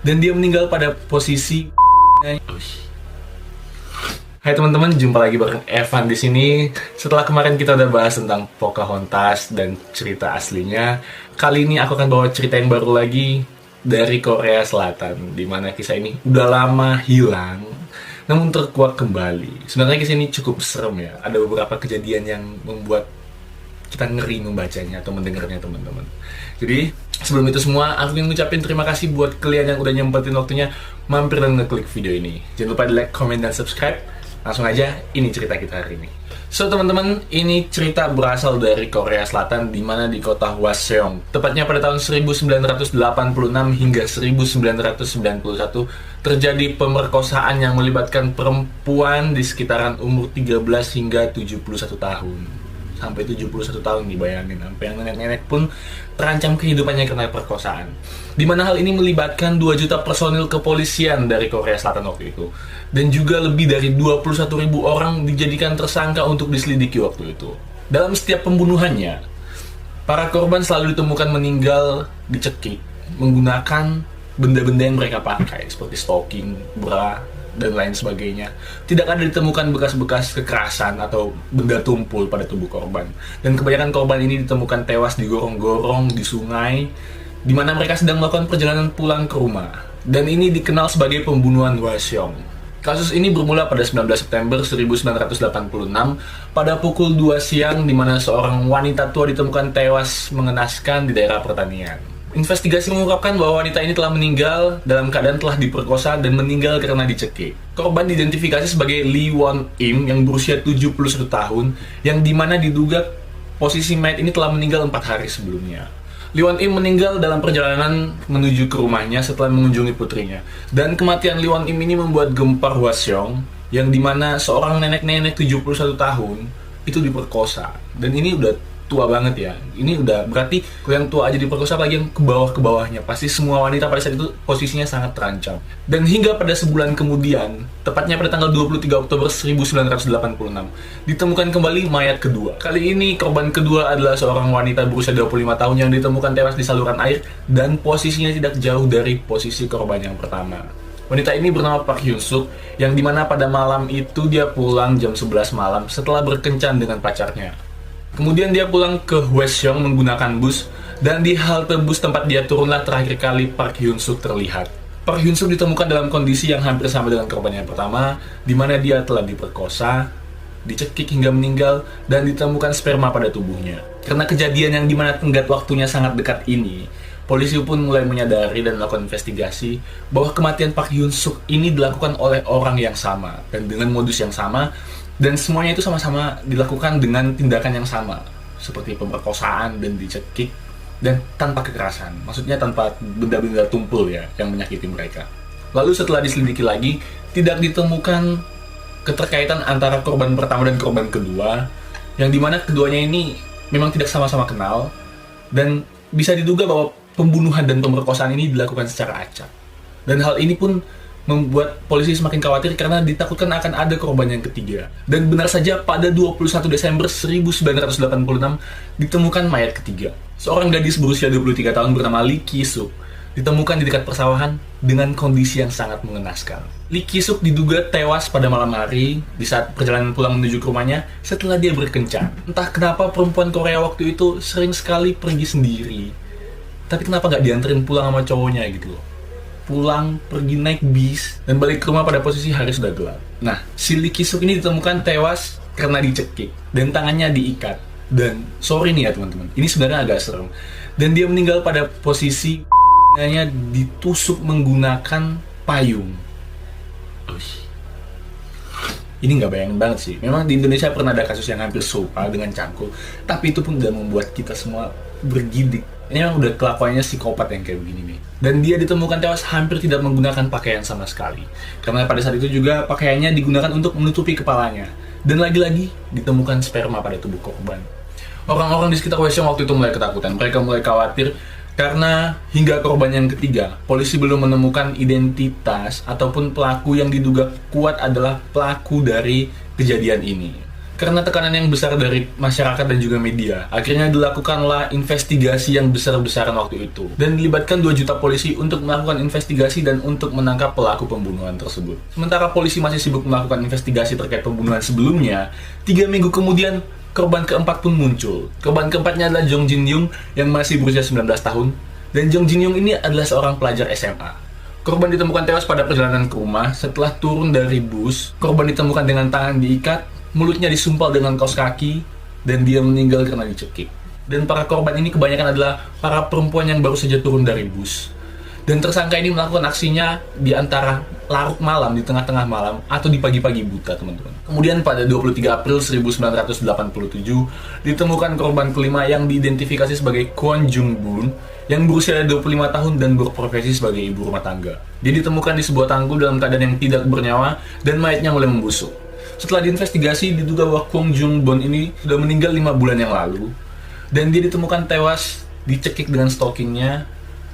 dan dia meninggal pada posisi. Hai teman-teman, jumpa lagi bareng Evan di sini. Setelah kemarin kita udah bahas tentang Pocahontas dan cerita aslinya, kali ini aku akan bawa cerita yang baru lagi dari Korea Selatan, di mana kisah ini udah lama hilang, namun terkuak kembali. Sebenarnya kisah ini cukup serem ya. Ada beberapa kejadian yang membuat kita ngeri membacanya atau mendengarnya teman-teman. Jadi sebelum itu semua, aku ingin ngucapin terima kasih buat kalian yang udah nyempetin waktunya mampir dan ngeklik video ini. Jangan lupa di like, comment, dan subscribe. Langsung aja, ini cerita kita hari ini. So teman-teman, ini cerita berasal dari Korea Selatan, di mana di kota Hwaseong. Tepatnya pada tahun 1986 hingga 1991 terjadi pemerkosaan yang melibatkan perempuan di sekitaran umur 13 hingga 71 tahun. Sampai 71 tahun dibayangin, sampai yang nenek-nenek pun terancam kehidupannya karena perkosaan. Di mana hal ini melibatkan 2 juta personil kepolisian dari Korea Selatan waktu itu. Dan juga lebih dari 21.000 orang dijadikan tersangka untuk diselidiki waktu itu. Dalam setiap pembunuhannya, para korban selalu ditemukan meninggal dicekik menggunakan benda-benda yang mereka pakai, seperti stocking, bra, dan lain sebagainya. Tidak ada ditemukan bekas-bekas kekerasan atau benda tumpul pada tubuh korban. Dan kebanyakan korban ini ditemukan tewas di gorong-gorong, di sungai, di mana mereka sedang melakukan perjalanan pulang ke rumah. Dan ini dikenal sebagai pembunuhan Hwaseong. Kasus ini bermula pada 19 September 1986 pada pukul 2 siang, di mana seorang wanita tua ditemukan tewas mengenaskan di daerah pertanian. Investigasi mengungkapkan bahwa wanita ini telah meninggal dalam keadaan telah diperkosa dan meninggal karena dicekik. Korban diidentifikasi sebagai Lee Won-im yang berusia 71 tahun, yang dimana diduga posisi mayat ini telah meninggal 4 hari sebelumnya. Lee Won-im meninggal dalam perjalanan menuju ke rumahnya setelah mengunjungi putrinya. Dan kematian Lee Won-im ini membuat gempar Hwaseong, yang dimana seorang nenek-nenek 71 tahun itu diperkosa. Dan ini udah tua banget ya. Ini udah berarti kalau yang tua aja diperkosa, apalagi yang ke bawahnya. Pasti semua wanita pada saat itu posisinya sangat terancam. Dan hingga pada sebulan kemudian, tepatnya pada tanggal 23 Oktober 1986, ditemukan kembali mayat kedua. Kali ini korban kedua adalah seorang wanita berusia 25 tahun yang ditemukan tewas di saluran air dan posisinya tidak jauh dari posisi korban yang pertama. Wanita ini bernama Park Hyun Suk, yang dimana pada malam itu dia pulang jam 11 malam setelah berkencan dengan pacarnya. Kemudian dia pulang ke Hwaseong menggunakan bus, dan di halte bus tempat dia turunlah terakhir kali Park Hyun Suk terlihat. Park Hyun Suk ditemukan dalam kondisi yang hampir sama dengan korban yang pertama, di mana dia telah diperkosa, dicekik hingga meninggal, dan ditemukan sperma pada tubuhnya. Karena kejadian yang dimana tenggat waktunya sangat dekat ini, polisi pun mulai menyadari dan melakukan investigasi bahwa kematian Park Hyun Suk ini dilakukan oleh orang yang sama dan dengan modus yang sama. Dan semuanya itu sama-sama dilakukan dengan tindakan yang sama, seperti pemerkosaan dan dicekik, dan tanpa kekerasan. Maksudnya tanpa benda-benda tumpul ya, yang menyakiti mereka. Lalu setelah diselidiki lagi, tidak ditemukan keterkaitan antara korban pertama dan korban kedua, yang dimana keduanya ini memang tidak sama-sama kenal, dan bisa diduga bahwa pembunuhan dan pemerkosaan ini dilakukan secara acak. Dan hal ini pun membuat polisi semakin khawatir karena ditakutkan akan ada korban yang ketiga. Dan benar saja pada 21 Desember 1986 ditemukan mayat ketiga. Seorang gadis berusia 23 tahun bernama Lee Ki-suk ditemukan di dekat persawahan dengan kondisi yang sangat mengenaskan. Lee Ki-suk diduga tewas pada malam hari di saat perjalanan pulang menuju ke rumahnya setelah dia berkencan. Entah kenapa perempuan Korea waktu itu sering sekali pergi sendiri, tapi kenapa nggak dianterin pulang sama cowoknya gitu loh. Pulang, pergi naik bis, dan balik ke rumah pada posisi hari sudah gelap. Nah, si Lee Ki-suk ini ditemukan tewas karena dicekik, dan tangannya diikat. Dan, sorry nih ya teman-teman, ini sebenarnya agak serem. Dan dia meninggal pada posisi nya ditusuk menggunakan payung. Ini nggak bayangin banget sih. Memang di Indonesia pernah ada kasus yang hampir serupa dengan cangkul, tapi itu pun udah membuat kita semua bergidik. Ini memang udah kelakuannya psikopat yang kayak begini nih. Dan dia ditemukan tewas hampir tidak menggunakan pakaian sama sekali. Karena pada saat itu juga pakaiannya digunakan untuk menutupi kepalanya. Dan lagi-lagi ditemukan sperma pada tubuh korban. Orang-orang di sekitar Hwaseong waktu itu mulai ketakutan. Mereka mulai khawatir karena hingga korban yang ketiga, polisi belum menemukan identitas ataupun pelaku yang diduga kuat adalah pelaku dari kejadian ini. Karena tekanan yang besar dari masyarakat dan juga media, akhirnya dilakukanlah investigasi yang besar-besaran waktu itu. Dan dilibatkan 2 juta polisi untuk melakukan investigasi dan untuk menangkap pelaku pembunuhan tersebut. Sementara polisi masih sibuk melakukan investigasi terkait pembunuhan sebelumnya, 3 minggu kemudian korban keempat pun muncul. Korban keempatnya adalah Jong Jin Young yang masih berusia 19 tahun. Dan Jong Jin Young ini adalah seorang pelajar SMA. Korban ditemukan tewas pada perjalanan ke rumah. Setelah turun dari bus, korban ditemukan dengan tangan diikat, mulutnya disumpal dengan kaos kaki, dan dia meninggal karena dicekik. Dan para korban ini kebanyakan adalah para perempuan yang baru saja turun dari bus. Dan tersangka ini melakukan aksinya di antara larut malam, di tengah-tengah malam, atau di pagi-pagi buta, teman-teman. Kemudian pada 23 April 1987, ditemukan korban kelima yang diidentifikasi sebagai Kwon Jung Boon, yang berusia 25 tahun dan berprofesi sebagai ibu rumah tangga. Dia ditemukan di sebuah tanggul dalam keadaan yang tidak bernyawa, dan mayatnya mulai membusuk. Setelah diinvestigasi, diduga bahwa Kwon Jung Boon ini sudah meninggal 5 bulan yang lalu, dan dia ditemukan tewas dicekik dengan stokingnya,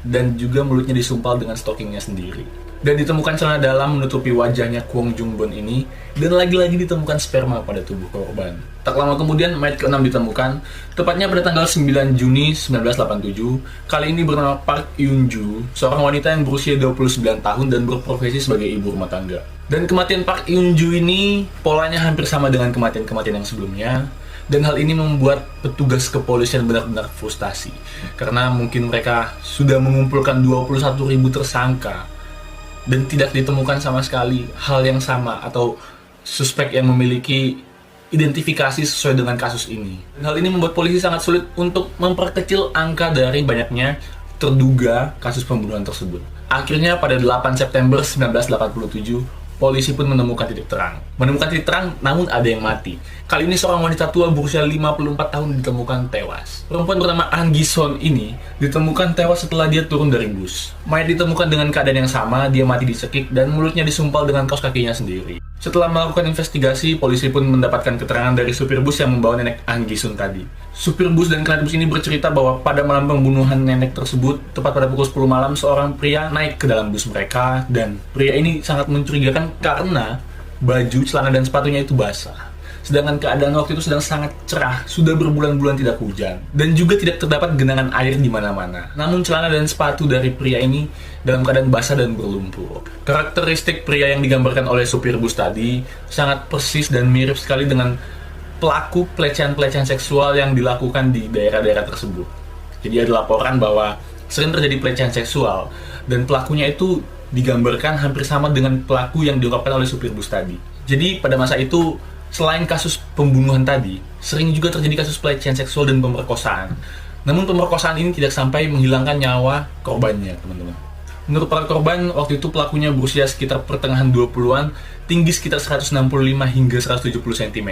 dan juga mulutnya disumpal dengan stokingnya sendiri. Dan ditemukan celana dalam menutupi wajahnya Kwon Jung Boon ini, dan lagi-lagi ditemukan sperma pada tubuh korban. Tak lama kemudian, mayat ke-6 ditemukan, tepatnya pada tanggal 9 Juni 1987. Kali ini bernama Park Eun-ju, seorang wanita yang berusia 29 tahun dan berprofesi sebagai ibu rumah tangga. Dan kematian Park Eun-ju ini polanya hampir sama dengan kematian-kematian yang sebelumnya. Dan hal ini membuat petugas kepolisian benar-benar frustasi. Karena mungkin mereka sudah mengumpulkan 21.000 tersangka dan tidak ditemukan sama sekali hal yang sama atau suspek yang memiliki identifikasi sesuai dengan kasus ini. Dan hal ini membuat polisi sangat sulit untuk memperkecil angka dari banyaknya terduga kasus pembunuhan tersebut. Akhirnya pada 8 September 1987, polisi pun menemukan titik terang. Menemukan titik terang, namun ada yang mati. Kali ini seorang wanita tua berusia 54 tahun ditemukan tewas. Perempuan bernama Ahn Gi-son ini ditemukan tewas setelah dia turun dari bus. Mayat ditemukan dengan keadaan yang sama, dia mati dicekik dan mulutnya disumpal dengan kaos kakinya sendiri. Setelah melakukan investigasi, polisi pun mendapatkan keterangan dari supir bus yang membawa nenek Ahn Gi-son tadi. Supir bus dan kernet bus ini bercerita bahwa pada malam pembunuhan nenek tersebut, tepat pada pukul 10 malam, seorang pria naik ke dalam bus mereka, dan pria ini sangat mencurigakan karena baju, celana, dan sepatunya itu basah. Sedangkan keadaan waktu itu sedang sangat cerah, sudah berbulan-bulan tidak hujan, dan juga tidak terdapat genangan air di mana-mana. Namun celana dan sepatu dari pria ini dalam keadaan basah dan berlumpur. Karakteristik pria yang digambarkan oleh supir bus tadi sangat persis dan mirip sekali dengan pelaku pelecehan-pelecehan seksual yang dilakukan di daerah-daerah tersebut. Jadi ada laporan bahwa sering terjadi pelecehan seksual, dan pelakunya itu digambarkan hampir sama dengan pelaku yang diungkapkan oleh supir bus tadi. Jadi pada masa itu, selain kasus pembunuhan tadi, sering juga terjadi kasus pelecehan seksual dan pemerkosaan. Namun pemerkosaan ini tidak sampai menghilangkan nyawa korbannya, teman-teman. Menurut para korban, waktu itu pelakunya berusia sekitar pertengahan 20-an, tinggi sekitar 165 hingga 170 cm,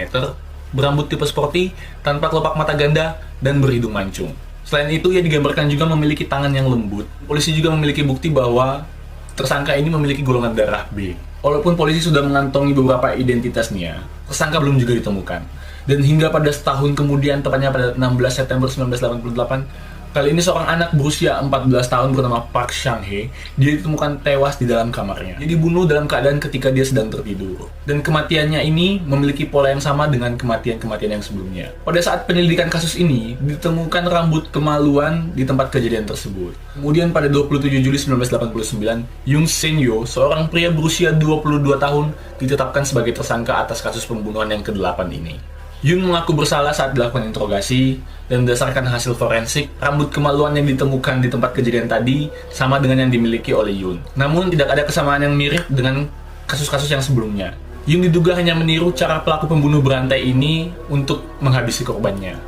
berambut tipe sporty, tanpa kelopak mata ganda, dan berhidung mancung. Selain itu, ia digambarkan juga memiliki tangan yang lembut. Polisi juga memiliki bukti bahwa tersangka ini memiliki golongan darah B. Walaupun polisi sudah mengantongi beberapa identitasnya, tersangka belum juga ditemukan. Dan hingga pada setahun kemudian, tepatnya pada 16 September 1988, kali ini seorang anak berusia 14 tahun bernama Park Sang-hye, dia ditemukan tewas di dalam kamarnya. Dia dibunuh dalam keadaan ketika dia sedang tertidur. Dan kematiannya ini memiliki pola yang sama dengan kematian-kematian yang sebelumnya. Pada saat penyelidikan kasus ini, ditemukan rambut kemaluan di tempat kejadian tersebut. Kemudian pada 27 Juli 1989, Yoon Sen-yo, seorang pria berusia 22 tahun, ditetapkan sebagai tersangka atas kasus pembunuhan yang ke-8 ini. Yoon mengaku bersalah saat dilakukan interogasi, dan berdasarkan hasil forensik, rambut kemaluan yang ditemukan di tempat kejadian tadi sama dengan yang dimiliki oleh Yoon. Namun tidak ada kesamaan yang mirip dengan kasus-kasus yang sebelumnya. Yoon diduga hanya meniru cara pelaku pembunuh berantai ini untuk menghabisi korbannya.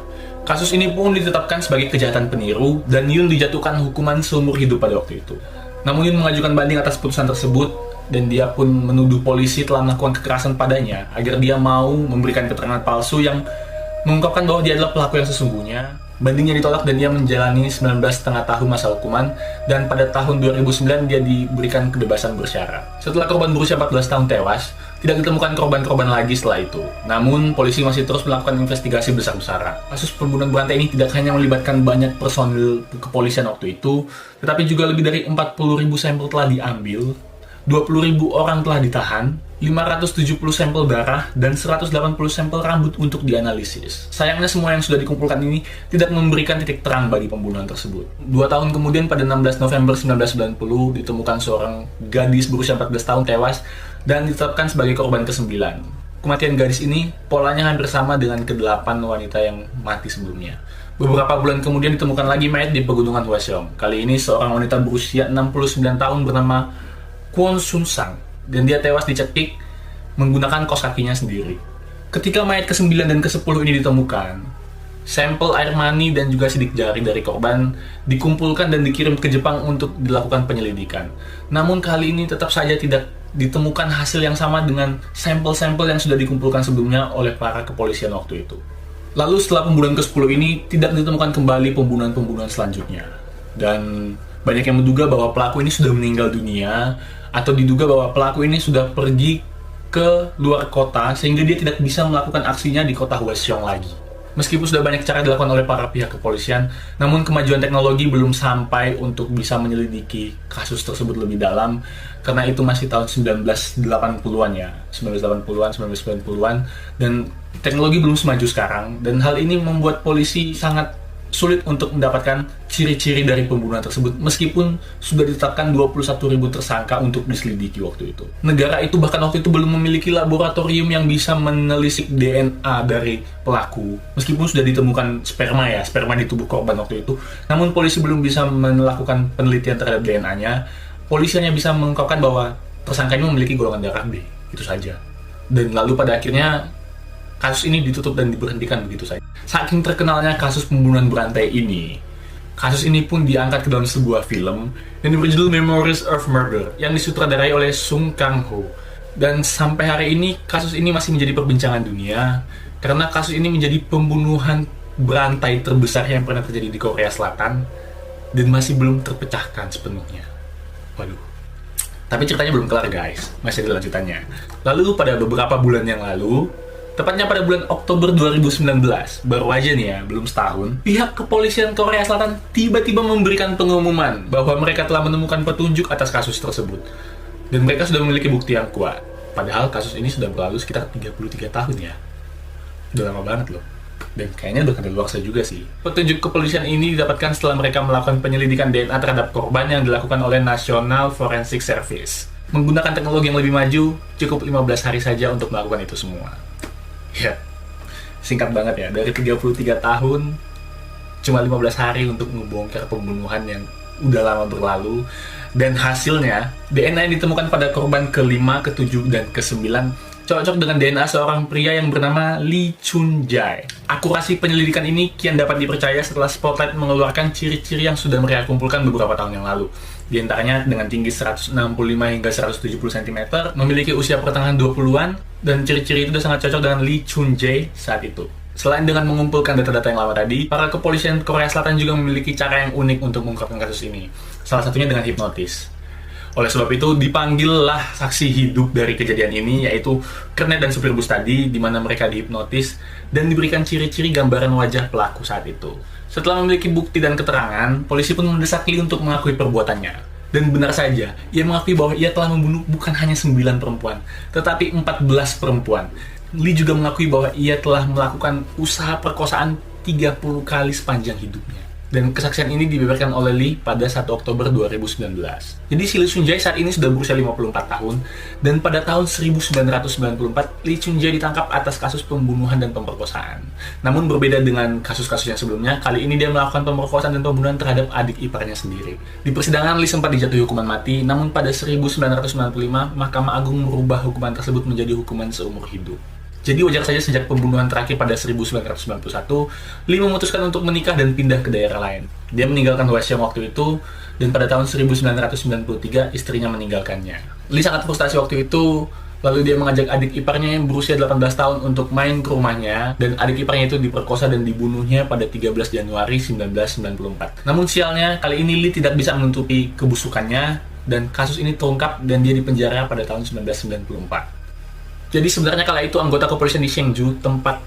Kasus ini pun ditetapkan sebagai kejahatan peniru, dan Yoon dijatuhkan hukuman seumur hidup pada waktu itu. Namun Yoon mengajukan banding atas putusan tersebut, dan dia pun menuduh polisi telah melakukan kekerasan padanya agar dia mau memberikan keterangan palsu yang mengungkapkan bahwa dia adalah pelaku yang sesungguhnya. Bandingnya ditolak dan dia menjalani 19,5 tahun masa hukuman, dan pada tahun 2009 dia diberikan kebebasan bersyarat. Setelah korban berusia 14 tahun tewas, tidak ditemukan korban-korban lagi setelah itu. Namun, polisi masih terus melakukan investigasi besar-besaran. Kasus pembunuhan berantai ini tidak hanya melibatkan banyak personil kepolisian waktu itu, tetapi juga lebih dari 40.000 sampel telah diambil, 20.000 orang telah ditahan, 570 sampel darah, dan 180 sampel rambut untuk dianalisis. Sayangnya semua yang sudah dikumpulkan ini tidak memberikan titik terang bagi pembunuhan tersebut. 2 tahun kemudian pada 16 November 1990 ditemukan seorang gadis berusia 14 tahun tewas dan ditetapkan sebagai korban ke-9. Kematian gadis ini polanya hampir sama dengan ke-8 wanita yang mati sebelumnya. Beberapa bulan kemudian ditemukan lagi mayat di pegunungan Hwaseong. Kali ini seorang wanita berusia 69 tahun bernama Kwon Sun Sang, dan dia tewas dicekik menggunakan kaos kakinya sendiri. Ketika mayat ke-9 dan ke-10 ini ditemukan, sampel air mani dan juga sidik jari dari korban dikumpulkan dan dikirim ke Jepang untuk dilakukan penyelidikan. Namun kali ini tetap saja tidak ditemukan hasil yang sama dengan sampel-sampel yang sudah dikumpulkan sebelumnya oleh para kepolisian waktu itu. Lalu setelah pembunuhan ke-10 ini tidak ditemukan kembali pembunuhan-pembunuhan selanjutnya. Dan banyak yang menduga bahwa pelaku ini sudah meninggal dunia, atau diduga bahwa pelaku ini sudah pergi ke luar kota sehingga dia tidak bisa melakukan aksinya di kota Hwaseong lagi. Meskipun sudah banyak cara dilakukan oleh para pihak kepolisian, namun kemajuan teknologi belum sampai untuk bisa menyelidiki kasus tersebut lebih dalam, karena itu masih tahun 1980-an ya, 1980-an, 1990-an, dan teknologi belum semaju sekarang, dan hal ini membuat polisi sangat sulit untuk mendapatkan ciri-ciri dari pembunuhan tersebut meskipun sudah ditetapkan 21.000 tersangka untuk diselidiki waktu itu. Negara itu bahkan waktu itu belum memiliki laboratorium yang bisa menelisik DNA dari pelaku. Meskipun sudah ditemukan sperma di tubuh korban waktu itu, namun polisi belum bisa melakukan penelitian terhadap DNA-nya. Polisi hanya bisa mengungkapkan bahwa tersangka ini memiliki golongan darah B, itu saja. Dan lalu pada akhirnya kasus ini ditutup dan diberhentikan begitu saja. Saking terkenalnya kasus pembunuhan berantai ini, kasus ini pun diangkat ke dalam sebuah film yang berjudul Memories of Murder yang disutradarai oleh Sung Kang-ho. Dan sampai hari ini kasus ini masih menjadi perbincangan dunia karena kasus ini menjadi pembunuhan berantai terbesar yang pernah terjadi di Korea Selatan dan masih belum terpecahkan sepenuhnya. Waduh. Tapi ceritanya belum kelar guys, masih ada lanjutannya. Lalu pada beberapa bulan yang lalu, tepatnya pada bulan Oktober 2019, baru aja nih ya, belum setahun, pihak kepolisian Korea Selatan tiba-tiba memberikan pengumuman bahwa mereka telah menemukan petunjuk atas kasus tersebut. Dan mereka sudah memiliki bukti yang kuat. Padahal kasus ini sudah berlalu sekitar 33 tahun ya. Udah lama banget loh. Dan kayaknya udah kadaluarsa juga sih. Petunjuk kepolisian ini didapatkan setelah mereka melakukan penyelidikan DNA terhadap korban yang dilakukan oleh National Forensic Service. Menggunakan teknologi yang lebih maju, cukup 15 hari saja untuk melakukan itu semua. Ya, singkat banget ya, dari 33 tahun cuma 15 hari untuk membongkar pembunuhan yang udah lama berlalu. Dan hasilnya, DNA yang ditemukan pada korban ke-5, ke-7, dan ke-9 cocok dengan DNA seorang pria yang bernama Lee Chun-jae. Akurasi penyelidikan ini kian dapat dipercaya setelah Spotlight mengeluarkan ciri-ciri yang sudah mereka kumpulkan beberapa tahun yang lalu. Di antaranya dengan tinggi 165 hingga 170 cm, memiliki usia pertengahan 20-an, dan ciri-ciri itu sudah sangat cocok dengan Lee Chun-jae saat itu. Selain dengan mengumpulkan data-data yang lama tadi, para kepolisian Korea Selatan juga memiliki cara yang unik untuk mengungkapkan kasus ini. Salah satunya dengan hipnotis. Oleh sebab itu, dipanggillah saksi hidup dari kejadian ini, yaitu kernet dan supir bus tadi, di mana mereka dihipnotis dan diberikan ciri-ciri gambaran wajah pelaku saat itu. Setelah memiliki bukti dan keterangan, polisi pun mendesak Lee untuk mengakui perbuatannya. Dan benar saja, ia mengakui bahwa ia telah membunuh bukan hanya 9 perempuan, tetapi 14 perempuan. Lee juga mengakui bahwa ia telah melakukan usaha perkosaan 30 kali sepanjang hidupnya. Dan kesaksian ini dibeberkan oleh Lee pada 1 Oktober 2019. Jadi si Lee Chun-jae saat ini sudah berusia 54 tahun, dan pada tahun 1994, Lee Chun-jae ditangkap atas kasus pembunuhan dan pemerkosaan. Namun berbeda dengan kasus-kasus yang sebelumnya, kali ini dia melakukan pemerkosaan dan pembunuhan terhadap adik iparnya sendiri. Di persidangan, Lee sempat dijatuhi hukuman mati, namun pada 1995, Mahkamah Agung merubah hukuman tersebut menjadi hukuman seumur hidup. Jadi wajar saja sejak pembunuhan terakhir pada 1991, Lee memutuskan untuk menikah dan pindah ke daerah lain. Dia meninggalkan Hwaseong waktu itu, dan pada tahun 1993 istrinya meninggalkannya. Lee sangat frustasi waktu itu, lalu dia mengajak adik iparnya yang berusia 18 tahun untuk main ke rumahnya, dan adik iparnya itu diperkosa dan dibunuhnya pada 13 Januari 1994. Namun sialnya, kali ini Lee tidak bisa menutupi kebusukannya, dan kasus ini terungkap dan dia dipenjara pada tahun 1994. Jadi sebenarnya kala itu anggota kepolisian di Cheongju, tempat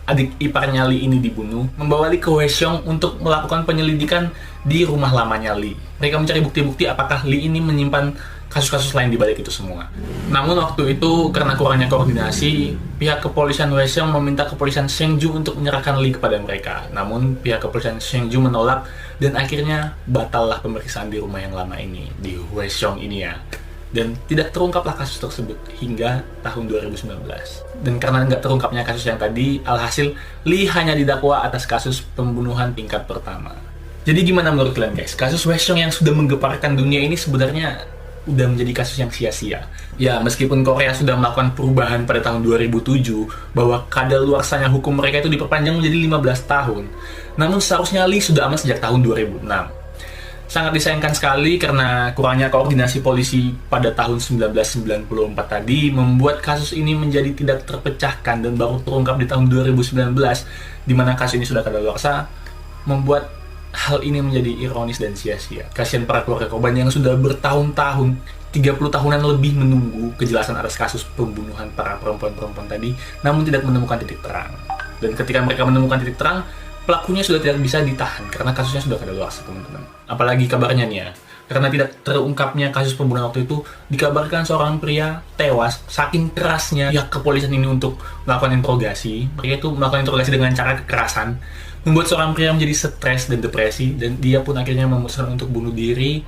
adik iparnya Lee ini dibunuh, membawa Lee ke Hwaseong untuk melakukan penyelidikan di rumah lamanya Lee. Mereka mencari bukti-bukti apakah Lee ini menyimpan kasus-kasus lain di balik itu semua. Namun waktu itu karena kurangnya koordinasi, pihak kepolisian Hwaseong meminta kepolisian Cheongju untuk menyerahkan Lee kepada mereka. Namun pihak kepolisian Cheongju menolak dan akhirnya batallah pemeriksaan di rumah yang lama ini, di Hwaseong ini ya. Dan tidak terungkaplah kasus tersebut hingga tahun 2019. Dan karena nggak terungkapnya kasus yang tadi, alhasil Lee hanya didakwa atas kasus pembunuhan tingkat pertama. Jadi gimana menurut kalian guys? Kasus Hwaseong yang sudah menggeparkan dunia ini sebenarnya udah menjadi kasus yang sia-sia. Ya, meskipun Korea sudah melakukan perubahan pada tahun 2007 bahwa kadaluarsanya hukum mereka itu diperpanjang menjadi 15 tahun. Namun seharusnya Lee sudah aman sejak tahun 2006. Sangat disayangkan sekali karena kurangnya koordinasi polisi pada tahun 1994 tadi membuat kasus ini menjadi tidak terpecahkan dan baru terungkap di tahun 2019 di mana kasus ini sudah kadaluarsa, membuat hal ini menjadi ironis dan sia-sia. Kasihan para keluarga korban yang sudah bertahun-tahun, 30 tahunan lebih menunggu kejelasan atas kasus pembunuhan para perempuan-perempuan tadi, namun tidak menemukan titik terang. Dan ketika mereka menemukan titik terang, pelakunya sudah tidak bisa ditahan karena kasusnya sudah kadaluarsa, teman-teman. Apalagi kabarnya nih ya, karena tidak terungkapnya kasus pembunuhan waktu itu, dikabarkan seorang pria tewas saking kerasnya pihak kepolisian ini untuk melakukan interogasi. Mereka itu melakukan interogasi dengan cara kekerasan, membuat seorang pria menjadi stres dan depresi, dan dia pun akhirnya memutuskan untuk bunuh diri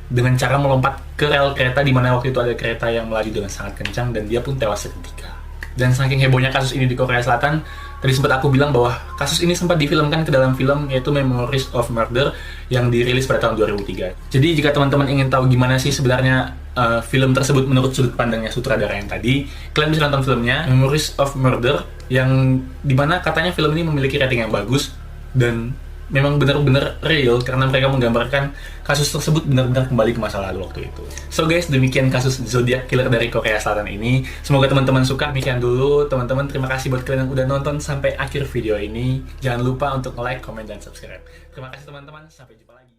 dengan cara melompat ke rel kereta di mana waktu itu ada kereta yang melaju dengan sangat kencang dan dia pun tewas seketika. Dan saking hebohnya kasus ini di Korea Selatan, tadi sempat aku bilang bahwa kasus ini sempat difilmkan ke dalam film yaitu Memories of Murder yang dirilis pada tahun 2003. Jadi jika teman-teman ingin tahu gimana sih sebenarnya film tersebut menurut sudut pandangnya sutradara yang tadi, kalian bisa nonton filmnya Memories of Murder yang dimana katanya film ini memiliki rating yang bagus dan memang benar-benar real karena mereka menggambarkan kasus tersebut benar-benar kembali ke masa lalu waktu itu. So guys, demikian kasus Zodiac Killer dari Korea Selatan ini. Semoga teman-teman suka. Demikian dulu teman-teman. Terima kasih buat kalian yang udah nonton sampai akhir video ini. Jangan lupa untuk like, comment, dan subscribe. Terima kasih teman-teman. Sampai jumpa lagi.